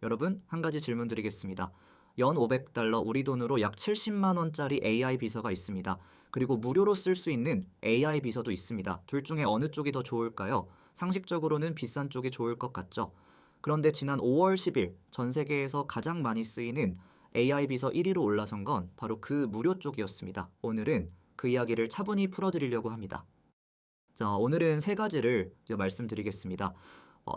여러분, 한 가지 질문 드리겠습니다. 연 500달러, 우리 돈으로 약 70만 원짜리 AI 비서가 있습니다. 그리고 무료로 쓸 수 있는 AI 비서도 있습니다. 둘 중에 어느 쪽이 더 좋을까요? 상식적으로는 비싼 쪽이 좋을 것 같죠. 그런데 지난 5월 10일 전 세계에서 가장 많이 쓰이는 AI 비서 1위로 올라선 건 바로 그 무료 쪽이었습니다. 오늘은 그 이야기를 차분히 풀어드리려고 합니다. 자, 오늘은 세 가지를 이제 말씀드리겠습니다.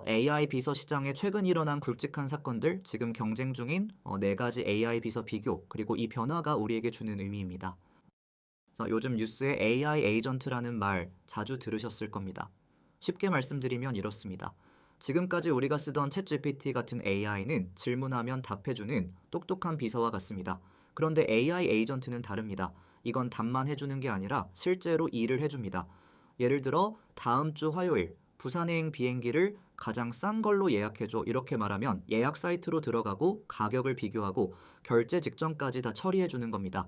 AI 비서 시장에 최근 일어난 굵직한 사건들, 지금 경쟁 중인 네 가지 AI 비서 비교, 그리고 이 변화가 우리에게 주는 의미입니다. 자, 요즘 뉴스에 AI 에이전트라는 말 자주 들으셨을 겁니다. 쉽게 말씀드리면 이렇습니다. 지금까지 우리가 쓰던 챗GPT 같은 AI는 질문하면 답해주는 똑똑한 비서와 같습니다. 그런데 AI 에이전트는 다릅니다. 이건 답만 해주는 게 아니라 실제로 일을 해줍니다. 예를 들어 다음 주 화요일 부산행 비행기를 가장 싼 걸로 예약해줘 이렇게 말하면 예약 사이트로 들어가고 가격을 비교하고 결제 직전까지 다 처리해주는 겁니다.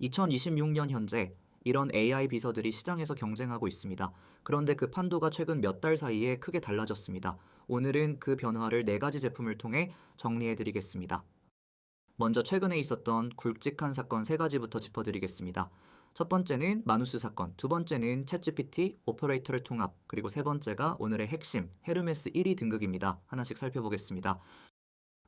2026년 현재 이런 AI 비서들이 시장에서 경쟁하고 있습니다. 그런데 그 판도가 최근 몇 달 사이에 크게 달라졌습니다. 오늘은 그 변화를 네 가지 제품을 통해 정리해드리겠습니다. 먼저 최근에 있었던 굵직한 사건 세 가지부터 짚어드리겠습니다. 첫 번째는 마누스 사건, 두 번째는 챗GPT 오퍼레이터를 통합, 그리고 세 번째가 오늘의 핵심 헤르메스 1위 등극입니다. 하나씩 살펴보겠습니다.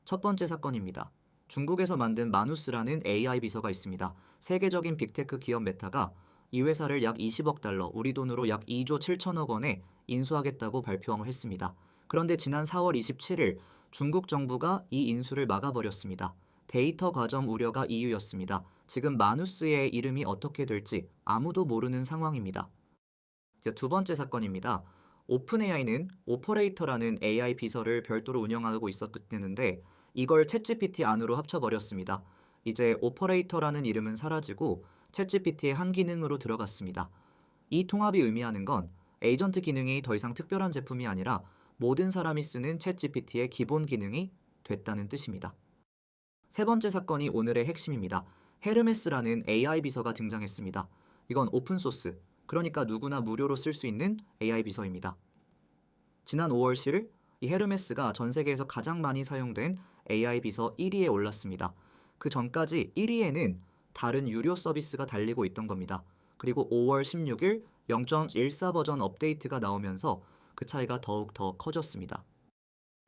첫 번째 사건입니다. 중국에서 만든 마누스라는 AI 비서가 있습니다. 세계적인 빅테크 기업 메타가 이 회사를 약 20억 달러, 우리 돈으로 약 2조 7천억 원에 인수하겠다고 발표했습니다. 그런데 지난 4월 27일 중국 정부가 이 인수를 막아버렸습니다. 데이터 과점 우려가 이유였습니다. 지금 마누스의 이름이 어떻게 될지 아무도 모르는 상황입니다. 이제 두 번째 사건입니다. 오픈AI는 오퍼레이터라는 AI 비서를 별도로 운영하고 있었는데 이걸 챗GPT 안으로 합쳐버렸습니다. 이제 오퍼레이터라는 이름은 사라지고 챗GPT의 한 기능으로 들어갔습니다. 이 통합이 의미하는 건 에이전트 기능이 더 이상 특별한 제품이 아니라 모든 사람이 쓰는 챗GPT의 기본 기능이 됐다는 뜻입니다. 세 번째 사건이 오늘의 핵심입니다. 헤르메스라는 AI 비서가 등장했습니다. 이건 오픈소스, 그러니까 누구나 무료로 쓸 수 있는 AI 비서입니다. 지난 5월 10일 이 헤르메스가 전 세계에서 가장 많이 사용된 AI 비서 1위에 올랐습니다. 그 전까지 1위에는 다른 유료 서비스가 달리고 있던 겁니다. 그리고 5월 16일 0.14 버전 업데이트가 나오면서 그 차이가 더욱 더 커졌습니다.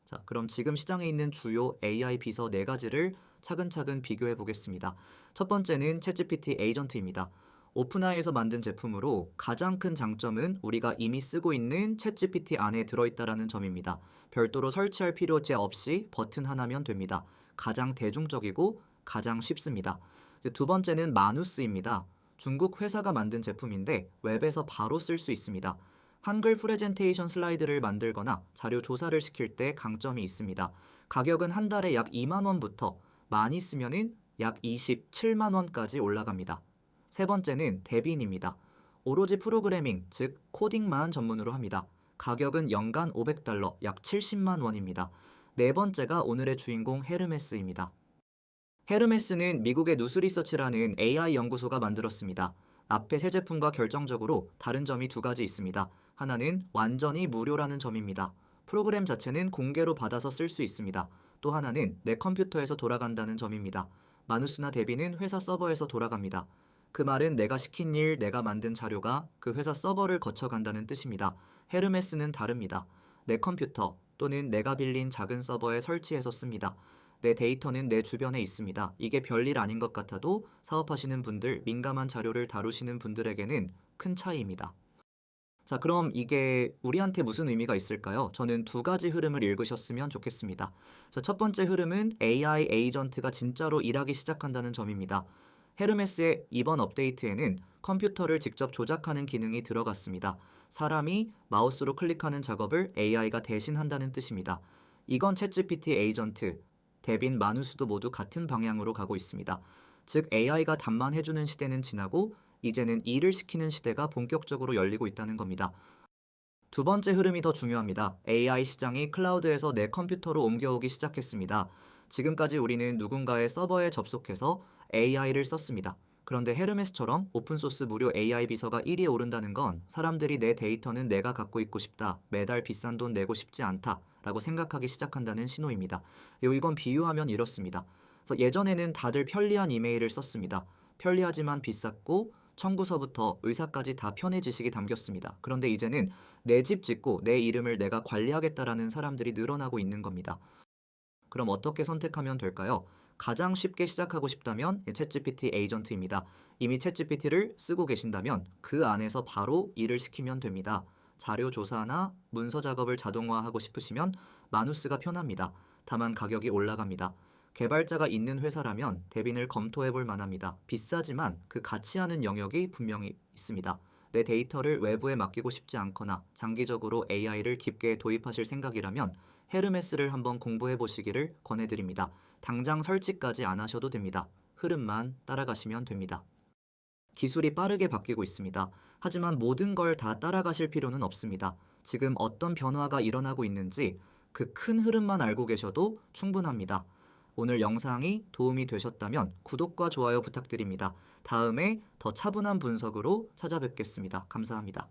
자, 그럼 지금 시장에 있는 주요 AI 비서 네 가지를 차근차근 비교해 보겠습니다. 첫 번째는 챗GPT 에이전트입니다. 오픈AI에서 만든 제품으로 가장 큰 장점은 우리가 이미 쓰고 있는 챗GPT 안에 들어있다는 점입니다. 별도로 설치할 필요제 없이 버튼 하나면 됩니다. 가장 대중적이고 가장 쉽습니다. 두 번째는 마누스입니다. 중국 회사가 만든 제품인데 웹에서 바로 쓸 수 있습니다. 한글 프레젠테이션 슬라이드를 만들거나 자료 조사를 시킬 때 강점이 있습니다. 가격은 한 달에 약 2만 원부터 많이 쓰면은 약 27만 원까지 올라갑니다. 세 번째는 데빈입니다. 오로지 프로그래밍, 즉 코딩만 전문으로 합니다. 가격은 연간 500달러, 약 70만 원입니다. 네 번째가 오늘의 주인공 헤르메스입니다. 헤르메스는 미국의 누스리서치라는 AI 연구소가 만들었습니다. 앞에 세 제품과 결정적으로 다른 점이 두 가지 있습니다. 하나는 완전히 무료라는 점입니다. 프로그램 자체는 공개로 받아서 쓸 수 있습니다. 또 하나는 내 컴퓨터에서 돌아간다는 점입니다. 마누스나 데비는 회사 서버에서 돌아갑니다. 그 말은 내가 시킨 일, 내가 만든 자료가 그 회사 서버를 거쳐간다는 뜻입니다. 헤르메스는 다릅니다. 내 컴퓨터 또는 내가 빌린 작은 서버에 설치해서 씁니다. 내 데이터는 내 주변에 있습니다. 이게 별일 아닌 것 같아도 사업하시는 분들, 민감한 자료를 다루시는 분들에게는 큰 차이입니다. 자, 그럼 이게 우리한테 무슨 의미가 있을까요? 저는 두 가지 흐름을 읽으셨으면 좋겠습니다. 자, 첫 번째 흐름은 AI 에이전트가 진짜로 일하기 시작한다는 점입니다. 헤르메스의 이번 업데이트에는 컴퓨터를 직접 조작하는 기능이 들어갔습니다. 사람이 마우스로 클릭하는 작업을 AI가 대신한다는 뜻입니다. 이건 챗GPT 에이전트, 데빈 마누스도 모두 같은 방향으로 가고 있습니다. 즉 AI가 답만 해주는 시대는 지나고 이제는 일을 시키는 시대가 본격적으로 열리고 있다는 겁니다. 두 번째 흐름이 더 중요합니다. AI 시장이 클라우드에서 내 컴퓨터로 옮겨오기 시작했습니다. 지금까지 우리는 누군가의 서버에 접속해서 AI를 썼습니다. 그런데 헤르메스처럼 오픈소스 무료 AI 비서가 1위에 오른다는 건 사람들이 내 데이터는 내가 갖고 있고 싶다, 매달 비싼 돈 내고 싶지 않다, 라고 생각하기 시작한다는 신호입니다. 그리고 이건 비유하면 이렇습니다. 그래서 예전에는 다들 편리한 이메일을 썼습니다. 편리하지만 비쌌고 청구서부터 의사까지 다 편의 지식이 담겼습니다. 그런데 이제는 내 집 짓고 내 이름을 내가 관리하겠다라는 사람들이 늘어나고 있는 겁니다. 그럼 어떻게 선택하면 될까요? 가장 쉽게 시작하고 싶다면 챗GPT 에이전트입니다. 이미 챗GPT를 쓰고 계신다면 그 안에서 바로 일을 시키면 됩니다. 자료 조사나 문서 작업을 자동화하고 싶으시면 마누스가 편합니다. 다만 가격이 올라갑니다. 개발자가 있는 회사라면 대빈을 검토해 볼 만합니다. 비싸지만 그 가치 하는 영역이 분명히 있습니다. 내 데이터를 외부에 맡기고 싶지 않거나 장기적으로 AI를 깊게 도입하실 생각이라면 헤르메스를 한번 공부해 보시기를 권해드립니다. 당장 설치까지 안 하셔도 됩니다. 흐름만 따라가시면 됩니다. 기술이 빠르게 바뀌고 있습니다. 하지만 모든 걸 다 따라가실 필요는 없습니다. 지금 어떤 변화가 일어나고 있는지 그 큰 흐름만 알고 계셔도 충분합니다. 오늘 영상이 도움이 되셨다면 구독과 좋아요 부탁드립니다. 다음에 더 차분한 분석으로 찾아뵙겠습니다. 감사합니다.